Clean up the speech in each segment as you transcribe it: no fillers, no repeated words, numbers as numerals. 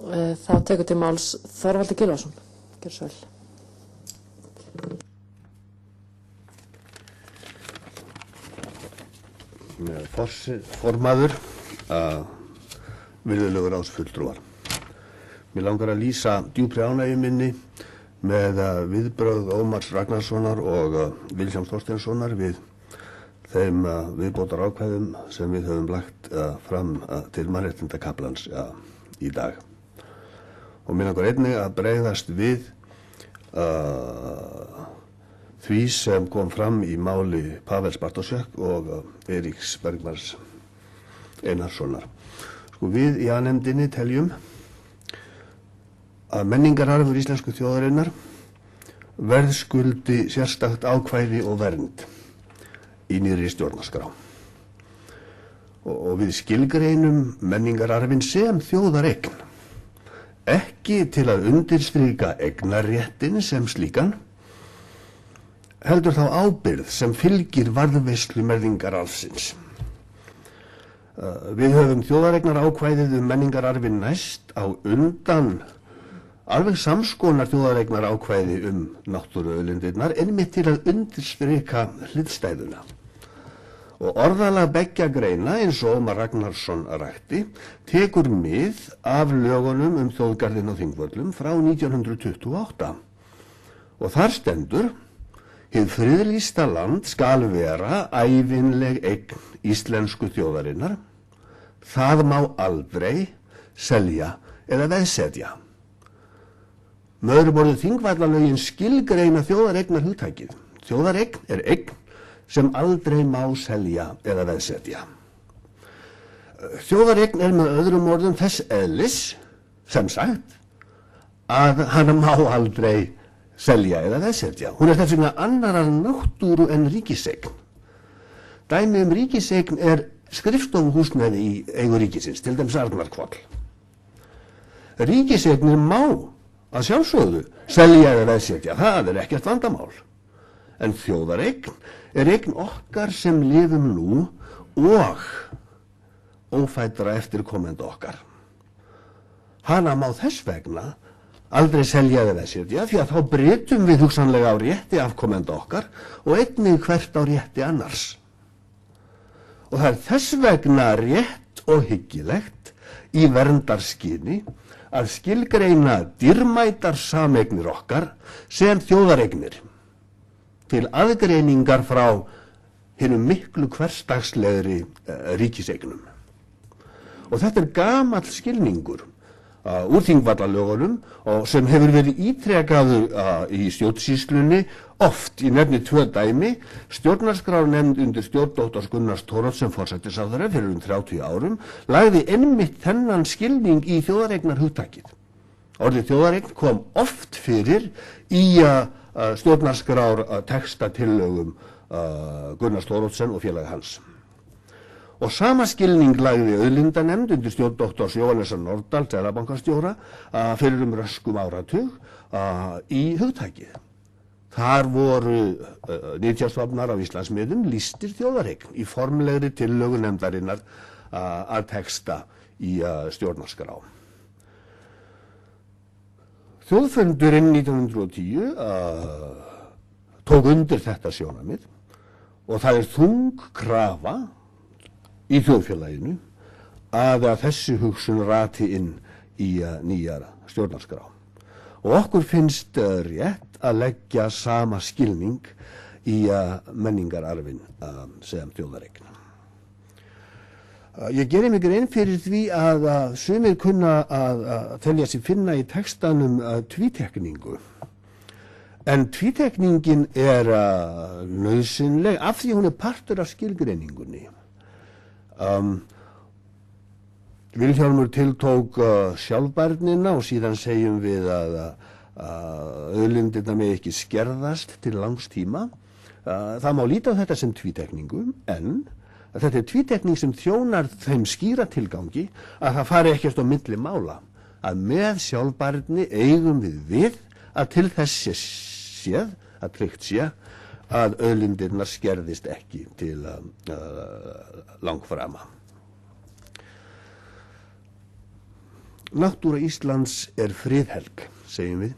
Þá tekur til máls Þorvaldur Gylfason. Gjörðu svo vel. Formaður, virðulegur ráðsfulltrúar. Mér langar að lýsa djúpri ánægju minni með viðbrögð Ómars Ragnarssonar og Vilhjálms Þorsteinssonar við þeim viðbótarákvæðum sem við höfum lagt fram til mannréttindakaflans í dag. Og mér langar einnig að bregðast við því sem kom fram í máli Pawels Bartoszek og Eiríks Bergmanns Einarssonar. Við í A-nefndinni teljum að menningararfur íslensku þjóðarinnar verðskuldi sérstakt ákvæði og vernd í nýrri stjórnarskrá. Og við skilgreinum menningararfinn sem þjóðareign, ekki til að undirstrika eignarréttin sem slíkan, heldur þá ábyrgð sem fylgir varðveislu menningararfsins. Við höfum þjóðareignarákvæðið menningararfinn næst á undan alveg samskonar þjóðareignarákvæði náttúruauðlindirnar, einmitt til að undirstrika hliðstæðuna. Og orðalag beggja greina, eins og Ómar Ragnarsson rakti, tekur mið af lögunum þjóðgarðinn á Þingvöllum frá 1928. Og þar stendur: hið friðlýsta land skal vera ævinleg eign íslensku þjóðarinnar. Það má aldrei selja eða veðsetja. Með öðrum orðum, Þingvallalögin skilgreina þjóðareignarhugtakið. Þjóðareign er eign sem aldrei má selja eða veðsetja. Þjóðareign er með öðrum orðum þess eðlis, sem sagt, að hana má aldrei selja eða veðsetja. Hún er þess vegna annarrar náttúru en ríkiseign. Dæmi ríkiseign er skrifstofuhúsnæði í eigu ríkisins, til dæmis Arnarhvoll. Ríkiseignir má að sjálfsögðu selja eða veðsetja, það er ekkert vandamál. En þjóðareign er eign okkar sem lifum nú og ófæddra eftirkomenda okkar. Hana má þess vegna aldrei selja eða veðsetja, því að þá breytum við hugsanlega á rétti afkomenda okkar og einnig hvert á rétti annars. Og það er þess vegna rétt og hyggilegt í verndarskyni að skilgreina dýrmætar sameignir okkar sem þjóðareignir til aðgreiningar frá hinum miklu hversdagslegri ríkiseignum. Og þetta er gamall skilningur úr Þingvallalögunum og sem hefur verið ítrekkaður í stjórnsýslunni oft. Í nefni 2 dæmi. Stjórnarskrárnefnd undir stjórn Dr. Gunnars Thoroddsen forsætisráðherra fyrir 30 árum lagði einmitt þennan skilning í þjóðareignarhugtakið. Orðið þjóðareign kom oft fyrir í stjórnarskrár textatillögum Gunnars Thoroddsen og félaga hans. Og sama skilning lagði auðlindanefnd undir stjórn Dr. Jóhannesar Nordal, seðlabankastjóra, fyrir röskum áratug í hugtakið. Þar voru nytjastofnar á Íslandsmiðum lýstir þjóðareign í formlegri tillögu nefndarinnar að texta í stjórnarskrá. Þjóðfundurinn 1910 tók undir þetta sjónarmið og það er þung krafa í þjóðfélaginu að þessi hugsun rati inn í nýja stjórnarskrá. Og okkur finnst rétt að leggja sama skilning í menningararfinn sem þjóðareign. Ég geri mig grein fyrir því að sumir kunna að telja sig finna í textanum tvítekningu. En tvítekningin er nauðsynleg af því hún er partur af skilgreiningunni. Vilhjálmur tiltók sjálfbærnina og síðan segjum við að auðlindirnar megi ekki skerðast til langs tíma. Það má líta á þetta sem tvítekningu, en þetta er tvítekning sem þjónar þeim skýra tilgangi að það fari ekkert á milli mála. Að með sjálfbærni eigum við að til þess séð, að tryggt sé, að auðlindirnar skerðist ekki til langframa. Náttúra Íslands er friðhelg, segjum við.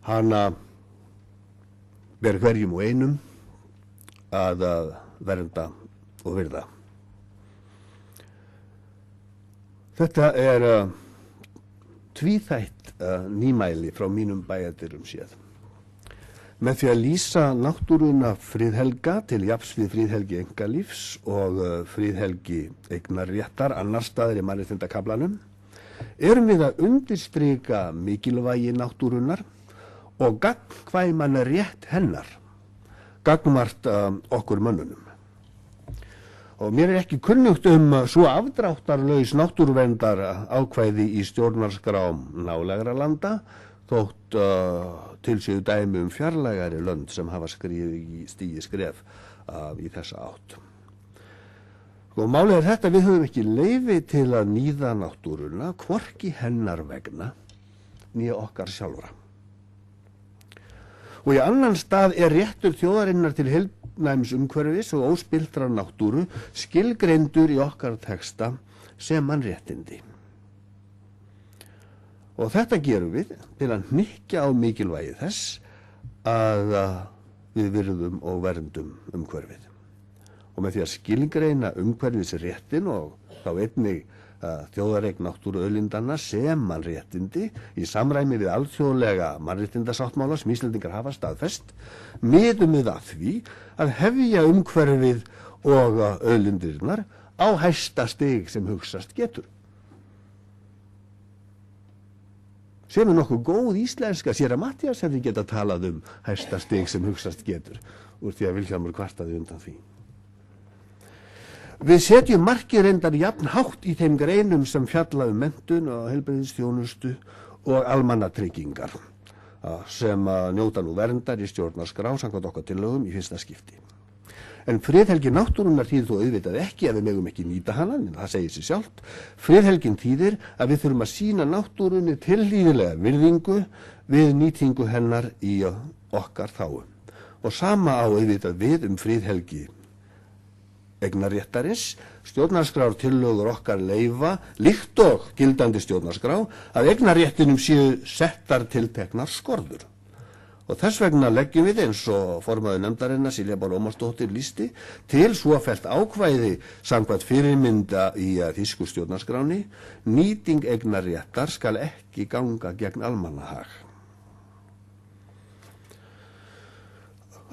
Hana ber hverjum og einum að vernda og virða. Þetta er tvíþætt nýmæli frá mínum bæjardyrum séð. Með því að lýsa náttúruna friðhelga til jafns við friðhelgi einkalífs og friðhelgi eignarréttar annar staðar í mannréttindakaflanum erum við að undirstrika mikilvægi náttúrunar og gagnkvæman rétt hennar gagnvart okkur mönnunum. Og mér er ekki kunnugt svo afdráttarlaus náttúruverndar ákvæði í stjórnarskrám nálægra landa þótt til séu dæmi fjarlægari lönd sem hafa stigið skref í þessa átt. Og málið er þetta, við höfum ekki leyfi til að níða náttúruna, hvorki hennar vegna, né okkar sjálfra. Og í annan stað er réttur þjóðarinnar til heilnæms umhverfis og óspilltrar náttúru skilgreindur í okkar texta sem mannréttindi. Og þetta gerum við til að hnykkja á mikilvægi þess að við virðum og verndum umhverfið. Og með því að skilgreina umhverfisréttin og þá einnig þjóðareign náttúruauðlindanna sem mannréttindi í samræmi við alþjóðlega mannréttindasáttmála sem Íslendingar hafa staðfest, miðum við að því að hefja umhverfið og auðlindirnar á hæsta stig sem hugsast getur. Sem er nokkuð góð íslenska, séra Matthías hefði getað talað hæsta stig sem hugsast getur, úr því að Vilhjálmur kvartaði undan því. Við setjum markið reyndar jafn hátt í þeim greinum sem fjalla menntun og heilbrigðisþjónustu og almannatryggingar sem njóta nú verndar í stjórnarskrá samkvæmt okkar tillögum í fyrsta skipti. En friðhelgi náttúrunnar þýðir þó auðvitað ekki að við megum ekki nýta hana, en það segir sig sjálft. Friðhelgin þýðir að við þurfum að sýna náttúrunni tilhlýðilega virðingu við nýtingu hennar í okkar þágu. Og sama á auðvitað við friðhelgi eignarréttarins, stjórnarskrár tillögur okkar leyfa, líkt og gildandi stjórnarskrá, að eignarréttinum séu settar tilteknar skorður. Og þess vegna leggjum við, eins og formaður nefndarinnar Silja Bára Ómarsdóttir lýsti, til svofellt ákvæði samkvæmt fyrirmynda í þýsku stjórnarskráni: nýting eignarréttar skal ekki ganga gegn almannahag.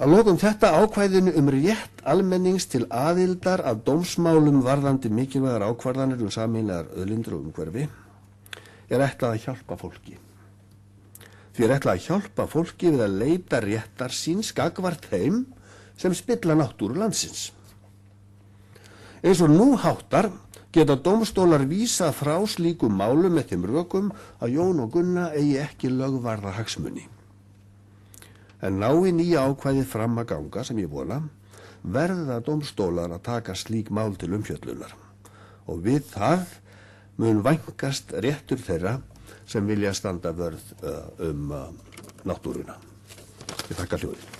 Að lokum þetta ákvæðinu rétt almennings til aðildar að dómsmálum varðandi mikilvægar ákvarðanir sameiginlegar auðlindir og umhverfi er ætlað að hjálpa fólki. Því er ætlað að hjálpa fólki við að leita réttar síns gagnvart þeim sem spilla náttúru landsins. Eins og nú háttar geta dómstólar vísað frá slíkum málum með þeim rökum að Jón og Gunna eigi ekki lögvarða hagsmuni. En nái nýja ákvæðið fram að ganga, sem ég vona, verða dómstólar að taka slík mál til umfjöllunar. Og við það mun vænkast réttur þeirra sem vilja standa vörð náttúruna. Ég þakka hljóðið.